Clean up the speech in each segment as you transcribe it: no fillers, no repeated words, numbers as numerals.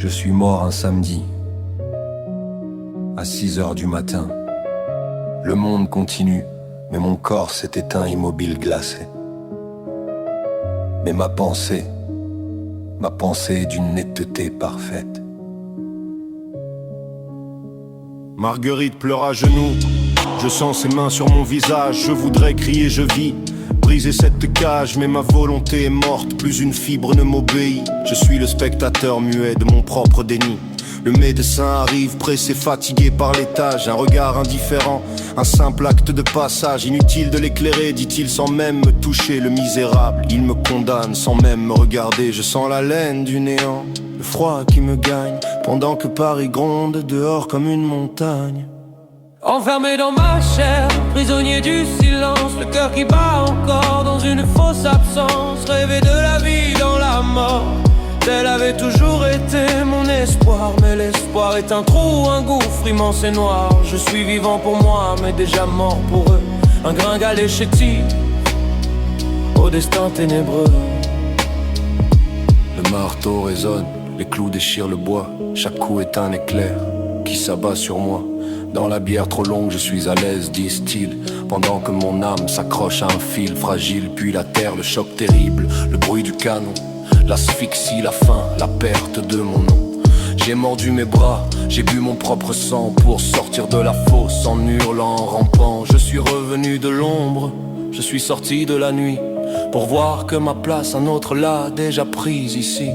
Je suis mort un samedi, à 6 heures du matin. Le monde continue, mais mon corps s'est éteint immobile, glacé. Mais ma pensée est d'une netteté parfaite. Marguerite pleure à genoux, je sens ses mains sur mon visage. Je voudrais crier je vis, briser cette cage, mais ma volonté est morte, plus une fibre ne m'obéit. Je suis le spectateur muet de mon propre déni. Le médecin arrive, pressé, fatigué par l'étage. Un regard indifférent, un simple acte de passage. Inutile de l'éclairer, dit-il sans même me toucher. Le misérable, il me condamne sans même me regarder. Je sens la laine du néant, le froid qui me gagne, pendant que Paris gronde dehors comme une montagne. Enfermé dans ma chair, prisonnier du silence, le cœur qui bat encore dans une fausse absence. Rêver de la vie dans la mort, tel avait toujours été mon espoir. Mais l'espoir est un trou, un gouffre immense et noir. Je suis vivant pour moi, mais déjà mort pour eux. Un gringalet chétif, au destin ténébreux. Le marteau résonne, les clous déchirent le bois. Chaque coup est un éclair qui s'abat sur moi. Dans la bière trop longue, je suis à l'aise, disent-ils, pendant que mon âme s'accroche à un fil fragile. Puis la terre, le choc terrible, le bruit du canon, l'asphyxie, la faim, la perte de mon nom. J'ai mordu mes bras, j'ai bu mon propre sang pour sortir de la fosse en hurlant, en rampant. Je suis revenu de l'ombre, je suis sorti de la nuit pour voir que ma place un autre l'a déjà prise ici.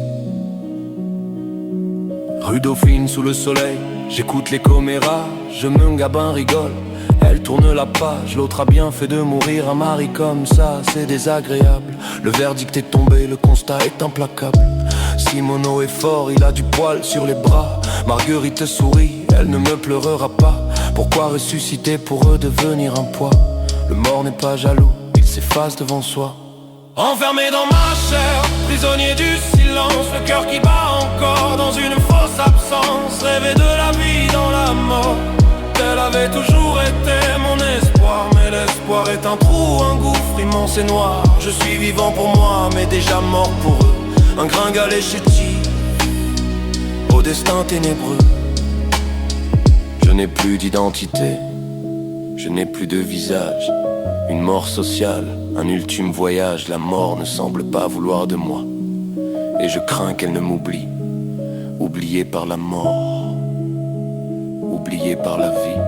Rue Dauphine sous le soleil, j'écoute les commérages, je me gabin rigole. Elle tourne la page, l'autre a bien fait de mourir. Un mari comme ça, c'est désagréable. Le verdict est tombé, le constat est implacable. Simono est fort, il a du poil sur les bras. Marguerite sourit, elle ne me pleurera pas. Pourquoi ressusciter pour redevenir un poids? Le mort n'est pas jaloux, il s'efface devant soi. Enfermé dans ma chair, prisonnier du silence, le cœur qui bat encore dans une fausse absence. Rêver de la vie dans la mort, tel avait toujours été mon espoir. Mais l'espoir est un trou, un gouffre immense et noir. Je suis vivant pour moi, mais déjà mort pour eux. Un gringalet chétif, au destin ténébreux. Je n'ai plus d'identité, je n'ai plus de visage. Une mort sociale, un ultime voyage. La mort ne semble pas vouloir de moi, et je crains qu'elle ne m'oublie. Oublié par la mort, oublié par la vie.